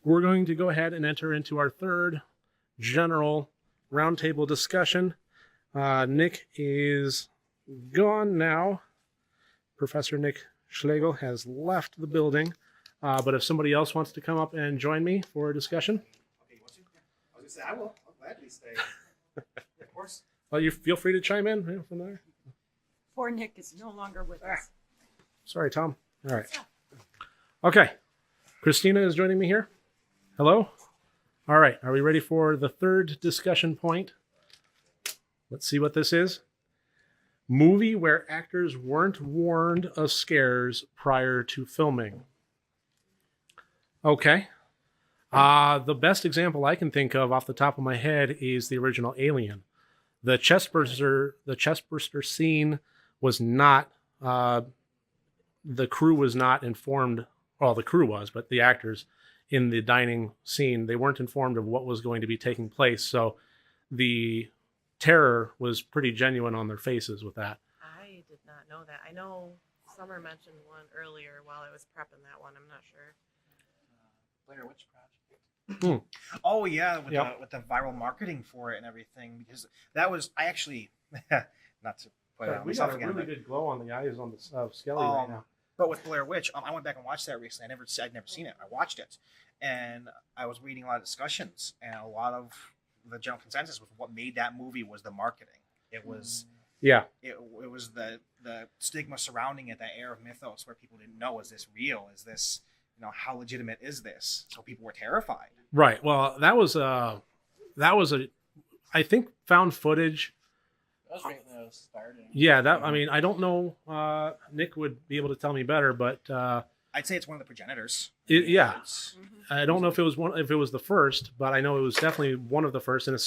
we're going to go ahead and enter into our third general roundtable discussion. Nick is gone now. Professor Nick Schlegel has left the building. But if somebody else wants to come up and join me for a discussion. Okay, you want to? I was going to say, I will. I'll gladly stay. Of course. Well, you feel free to chime in from there. Poor Nick is no longer with us. Sorry, Tom. All right. Okay. Christina is joining me here. Hello. All right. Are we ready for the third discussion point? Let's see what this is. Movie where actors weren't warned of scares prior to filming. Okay. The best example I can think of off the top of my head is the original Alien. The chestburster scene was not, the crew was not informed, well, the crew was, but the actors in the dining scene, they weren't informed of what was going to be taking place. So the terror was pretty genuine on their faces with that. I did not know that. I know Summer mentioned one earlier while I was prepping that one. I'm not sure. Blair Witch Project. Oh yeah, with the viral marketing for it and everything, because that was I actually not to put it on We myself got a again, really good glow on the eyes on the Skelly right now. But with Blair Witch, I went back and watched that recently. I'd never seen it. I watched it, and I was reading a lot of discussions, and a lot of the general consensus with what made that movie was the marketing. It was it was the stigma surrounding it, that air of mythos where people didn't know, is this real? Is this, how legitimate is this? So people were terrified. Right. Well, that was a I think found footage. That was right when I was starting. Yeah, I don't know. Nick would be able to tell me better, but I'd say it's one of the progenitors. I don't know if it was the first, but I know it was definitely one of the first, and it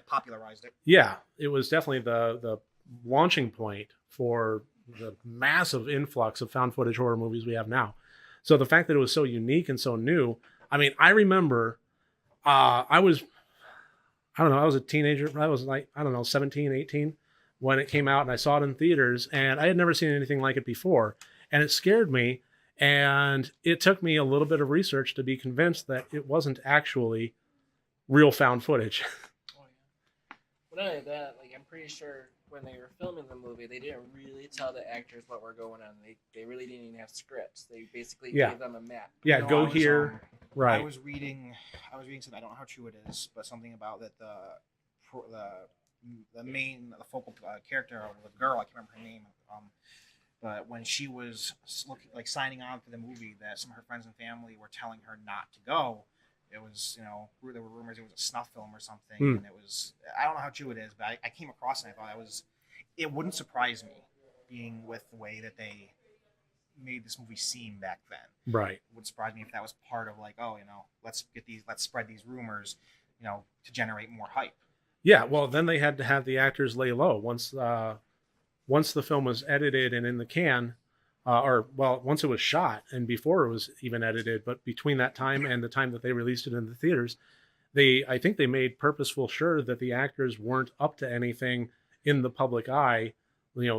popularized it. Yeah, it was definitely the launching point for the massive influx of found footage horror movies we have now. So the fact that it was so unique and so new, I remember I was a teenager. I was 17, 18 when it came out, and I saw it in theaters, and I had never seen anything like it before, and it scared me. And it took me a little bit of research to be convinced that it wasn't actually real found footage. Oh, yeah. But not only that, I'm pretty sure when they were filming the movie, they didn't really tell the actors what were going on. They really didn't even have scripts. They basically gave them a map. Yeah, go here. Right. I was reading something, I don't know how true it is, but something about that the main focal character, the girl, I can't remember her name, but when she was signing on for the movie, that some of her friends and family were telling her not to go. It was, there were rumors it was a snuff film or something, and it was, I don't know how true it is, but I came across it and I thought it wouldn't surprise me, being with the way that they made this movie seem back then. Right. It wouldn't surprise me if that was part of let's spread these rumors, to generate more hype. Yeah, well, then they had to have the actors lay low once the film was edited and in the can, once it was shot and before it was even edited, but between that time and the time that they released it in the theaters, I think they made purposeful sure that the actors weren't up to anything in the public eye,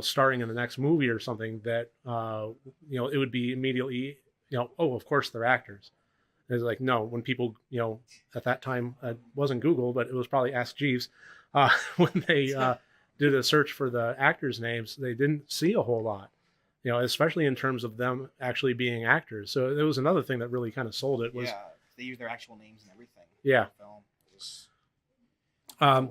starring in the next movie or something that, it would be immediately, oh, of course they're actors. And it's no, when people, at that time, it wasn't Google, but it was probably Ask Jeeves, when they did a search for the actors' names, they didn't see a whole lot, especially in terms of them actually being actors. So it was another thing that really kind of sold it. Was they use their actual names and everything. Yeah. Film.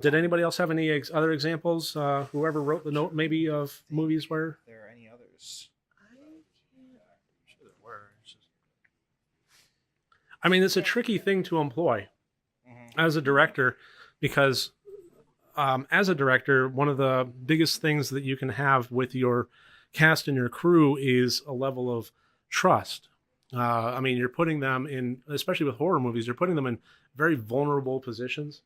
Did anybody else have any other examples? Whoever wrote the note, maybe of movies where there are any others? I'm sure there were. It's a tricky thing to employ as a director, because as a director, one of the biggest things that you can have with your cast and your crew is a level of trust. You're putting them in, especially with horror movies, you're putting them in very vulnerable positions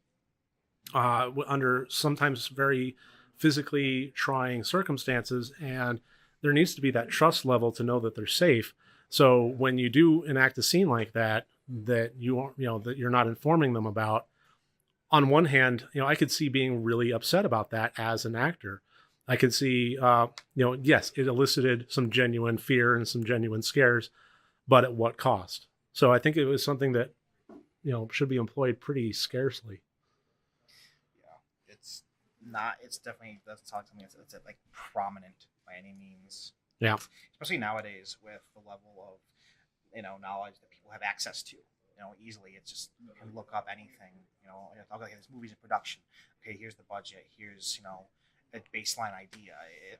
under sometimes very physically trying circumstances, and there needs to be that trust level to know that they're safe. So when you do enact a scene like that that that you're not informing them about, on one hand, I could see being really upset about that as an actor. I could see, yes, it elicited some genuine fear and some genuine scares, but at what cost? So I think it was something that should be employed pretty scarcely. Yeah, it's not. It's definitely doesn't talk to me. It's like prominent by any means. Yeah. Especially nowadays with the level of knowledge that people have access to. Easily. It's just you can look up anything. Okay, this movie's in production. Okay, here's the budget. Here's a baseline idea.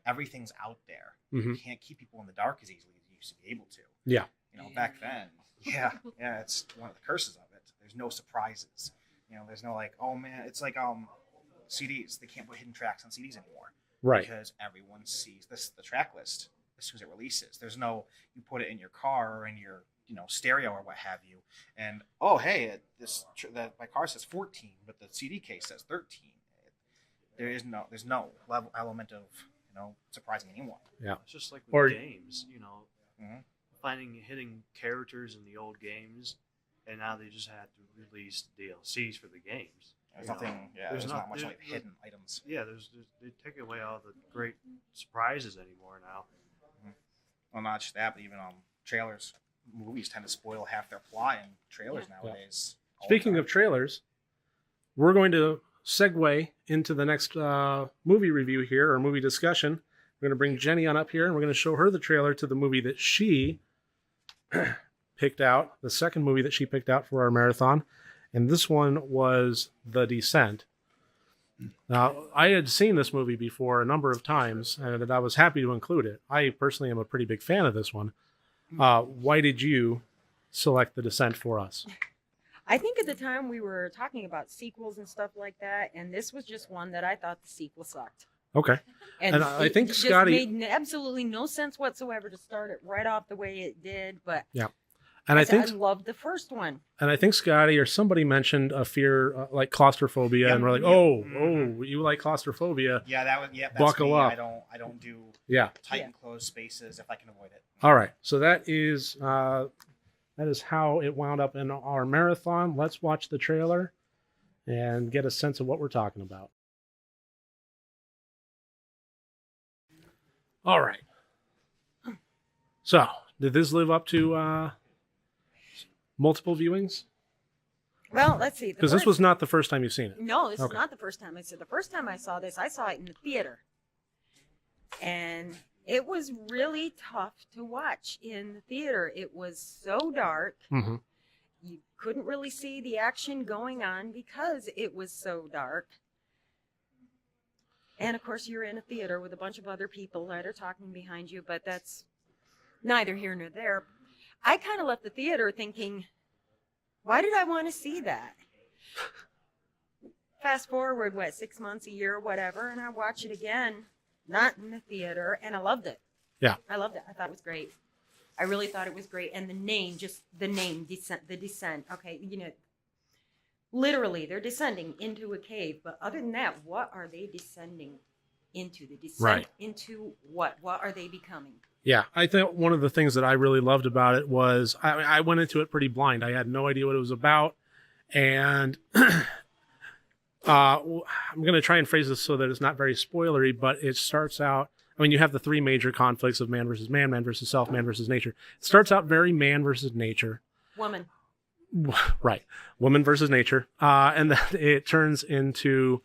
Everything's out there. Mm-hmm. You can't keep people in the dark as easily as you used to be able to. Yeah. Back then. Yeah, it's one of the curses of it. There's no surprises. There's no like, oh man, it's like CDs. They can't put hidden tracks on CDs anymore. Right. Because everyone sees the track list as soon as it releases. There's no, you put it in your car or in your stereo or what have you, and oh hey, my car says 14, but the CD case says 13. There's no element of surprising anyone. Yeah, it's just like with games, mm-hmm. finding hidden characters in the old games, and now they just have to release DLCs for the games. There's nothing. Yeah, there's not much like hidden items. Yeah, they take away all the great surprises anymore now. Mm-hmm. Well, not just that, but even trailers. Movies tend to spoil half their plot in trailers nowadays. Speaking of trailers, we're going to segue into the next movie review here, or movie discussion. We're going to bring Jenny on up here, and we're going to show her the trailer to the movie that she picked out, the second movie that she picked out for our marathon. And this one was The Descent. Now, I had seen this movie before a number of times, and I was happy to include it. I personally am a pretty big fan of this one. Why did you select The Descent for us? I think at the time we were talking about sequels and stuff like that, and this was just one that I thought the sequel sucked. Okay. And I think Scotty made absolutely no sense whatsoever to start it right off the way it did, but yeah. And I loved the first one. And I think Scotty or somebody mentioned a fear like claustrophobia, and we're like, oh, you like claustrophobia? Yeah, that's buckle me. up. I don't do tight and closed spaces if I can avoid it. All right, so that is how it wound up in our marathon. Let's watch the trailer and get a sense of what we're talking about. All right. So, did this live up to multiple viewings? Well, let's see. Because this was not the first time you've seen it. No, this is not the first time I saw it. The first time I saw this, I saw it in the theater. And it was really tough to watch in the theater. It was so dark. Mm-hmm. You couldn't really see the action going on because it was so dark. And of course, you're in a theater with a bunch of other people that are talking behind you, but that's neither here nor there. I kind of left the theater thinking, why did I want to see that? Fast forward, 6 months, a year, whatever, and I watch it again, not in the theater, and I loved it. Yeah. I loved it. I thought it was great. I really thought it was great. And the name, Descent, The Descent. Okay, literally, they're descending into a cave. But other than that, what are they descending into? The descent into what? What are they becoming? Yeah, I think one of the things that I really loved about it was I went into it pretty blind. I had no idea what it was about. And I'm going to try and phrase this so that it's not very spoilery, but it starts out, you have the three major conflicts of man versus man, man versus self, man versus nature. It starts out very man versus nature. Woman. Right. Woman versus nature. And then it turns into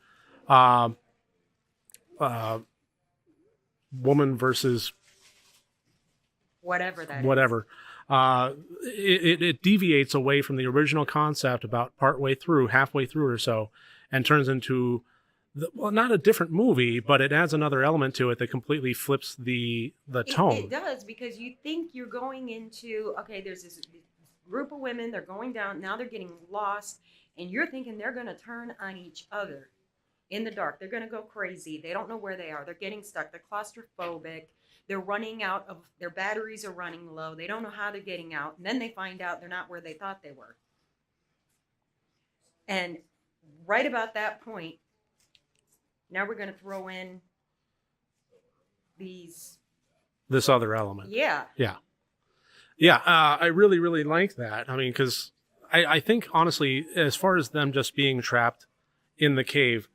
woman versus whatever that whatever. It deviates away from the original concept about halfway through or so, and turns into, not a different movie, but it adds another element to it that completely flips the tone. It does, because you think you're going into, okay, there's this group of women, they're going down, now they're getting lost, and you're thinking they're going to turn on each other in the dark. They're going to go crazy. They don't know where they are. They're getting stuck. They're claustrophobic. They're running out of, their batteries are running low. They don't know how they're getting out. And then they find out they're not where they thought they were. And right about that point, now we're going to throw in this other element. Yeah. I really, really like that. Because I think, honestly, as far as them just being trapped in the cave,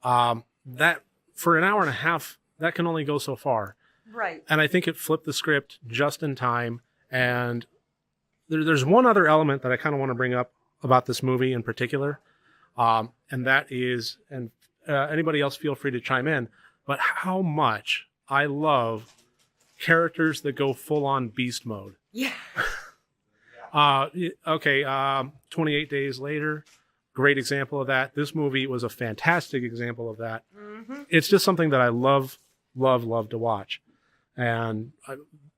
that for an hour and a half, that can only go so far. Right. And I think it flipped the script just in time. And there's one other element that I kind of want to bring up about this movie in particular, and that is, and anybody else feel free to chime in, but how much I love characters that go full on beast mode. Yeah. Okay, 28 Days Later, great example of that. This movie was a fantastic example of that. Mm-hmm. It's just something that I love to watch, and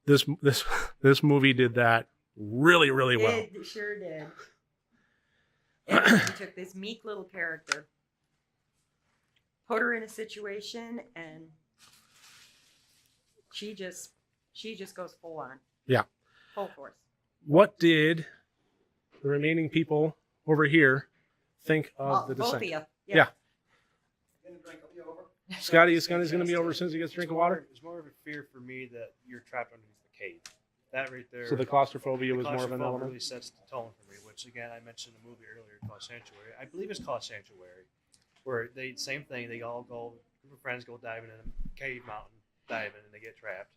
this movie did that really well. It sure did. And he took this meek little character, put her in a situation, and she just goes full on. Yeah. Full force. What did the remaining people over here think of the Both descent? of you. Yeah. Scotty's going to be over as soon as he gets a drink of water. It's more of a fear for me that you're trapped underneath the cave. That right there. So the claustrophobia the was more of an claustrophobia element. really sets the tone for me. Which again, I mentioned the movie earlier called Sanctuary. I believe it's called Sanctuary, where they same thing. They all go, group of friends go diving in a cave mountain, diving, and they get trapped.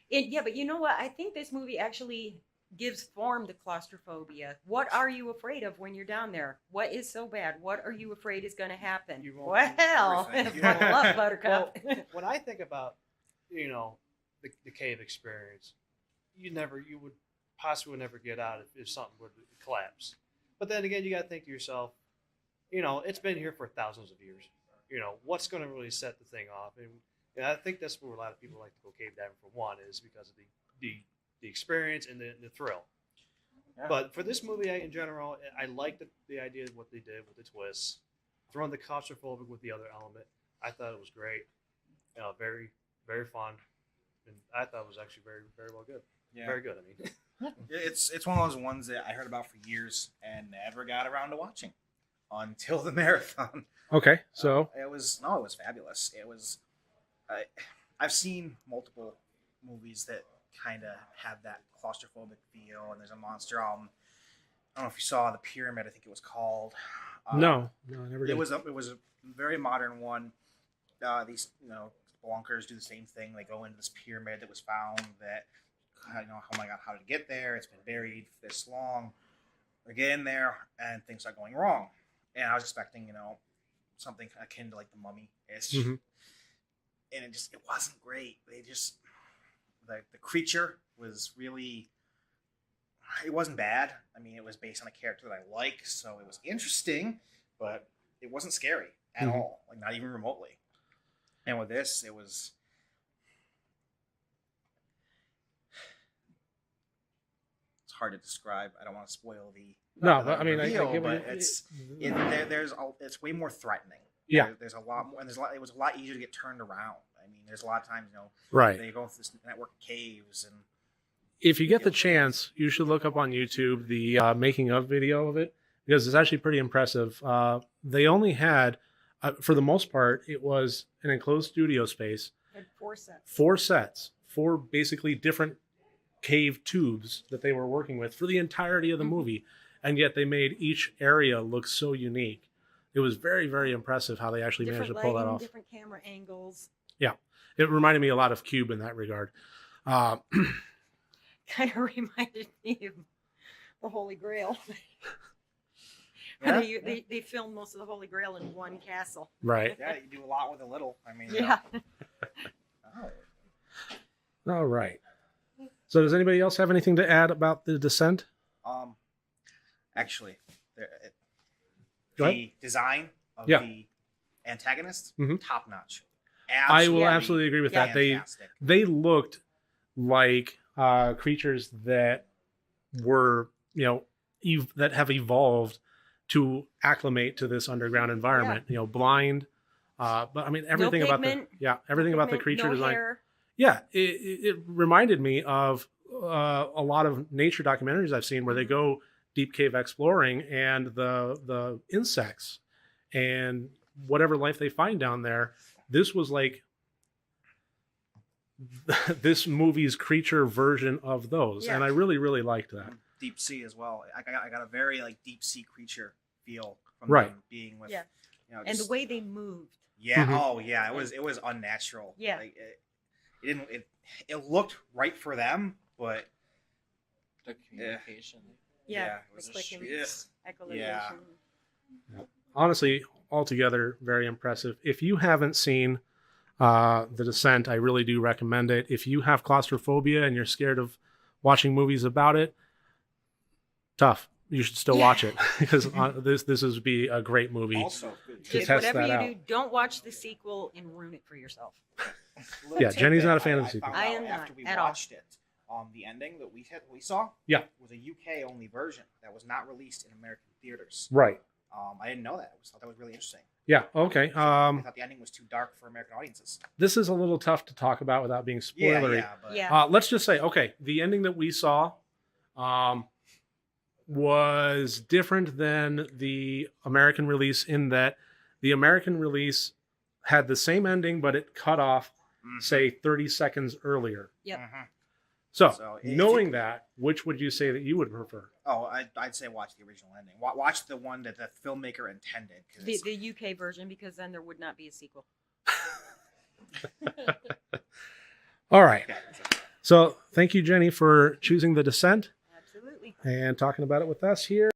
Yeah, but you know what? I think this movie actually gives form to claustrophobia. What are you afraid of when you're down there? What is so bad? What are you afraid is going to happen? You won't Well, everything. buckle up, Buttercup. When I think about, the cave experience, you would possibly never get out if something would collapse. But then again, you got to think to yourself, it's been here for thousands of years. What's going to really set the thing off? And I think that's where a lot of people like to go cave diving for one is because of the experience and the thrill. Yeah. But for this movie in general, I like the idea of what they did with the twists, throwing the claustrophobic with the other element. I thought it was great, very very fun, and I thought it was actually very very well good. Yeah. Very good. I mean, It's one of those ones that I heard about for years and never got around to watching until the marathon. Okay, so It was fabulous. It was. I've seen multiple movies that kind of have that claustrophobic feel, and there's a monster. I don't know if you saw The Pyramid. I think it was called. no, I never did. It was a very modern one. These spelunkers do the same thing. They go into this pyramid that was found. That oh my god, how did it get there? It's been buried for this long. They get in there and things start going wrong. And I was expecting something akin to like The Mummy ish, Mhm. and it wasn't great. They just the creature was really. It wasn't bad. I mean, it was based on a character that I like, so it was interesting, but it wasn't scary at Mhm. all, like not even remotely. And with this, it was. It's hard to describe. I don't want to spoil the. No, but I mean, reveal, I give but it. it's way more threatening. Yeah. There's a lot more, and it was a lot easier to get turned around. I mean, there's a lot of times, Right. they go through this network of caves and. If you get the chance, you should look up on YouTube the making of video of it because it's actually pretty impressive. They only had, for the most part, it was an enclosed studio space, Had 4 sets. 4 sets, 4 basically different cave tubes that they were working with for the entirety of the movie, and yet they made each area look so unique. It was very, very impressive how they actually managed to pull that off. Different camera angles. It reminded me a lot of Cube in that regard. Kind of reminded me of the Holy Grail. Yeah, They filmed most of the Holy Grail in one castle. Right. Yeah, you do a lot with a little. I mean. Yeah. Oh. All right. So does anybody else have anything to add about the descent? Actually, Go ahead. the design of Yeah. the antagonists, Mhm. top notch. I will absolutely agree with that. Fantastic. They looked like creatures that were, that have evolved to acclimate to this underground environment. Blind, but I mean everything about pigment. everything about the Pigment, creature no design. hair. Yeah, it reminded me of a lot of nature documentaries I've seen where they go deep cave exploring and the insects and whatever life they find down there. This was like this movie's creature version of those, Yeah. and I really, really liked that. Deep sea as well. I got a very deep sea creature feel from Right. them being with. Yeah. And just- the way they moved. Yeah. Mhm. Oh yeah. It was unnatural. Yeah. Like, it looked right for them, but The communication. Yeah, it was the a clicking. Yeah. echolocation. Honestly, altogether, very impressive. If you haven't seen The Descent, I really do recommend it. If you have claustrophobia and you're scared of watching movies about it, tough. You should still watch it because this would be a great movie. Also, Just test whatever that you out. do, don't watch the sequel and ruin it for yourself. Yeah, Jenny's not a fan of the I sequel. found I out am not, after we at all. watched it. The ending that we saw, Yeah. was a UK only version that was not released in American theaters. Right. I didn't know that. I thought that was really interesting. Yeah. Okay. I thought the ending was too dark for American audiences. This is a little tough to talk about without being spoilery. But Yeah. Let's just say, okay, the ending that we saw was different than the American release in that the American release had the same ending, but it cut off, say, 30 seconds earlier. Yep. Mhm. So knowing that, which would you say that you would prefer? Oh, I'd say watch the original ending. Watch the one that the filmmaker intended. 'Cause The UK version, because then there would not be a sequel. All right. okay. So thank you, Jenny, for choosing The Descent Absolutely. and talking about it with us here.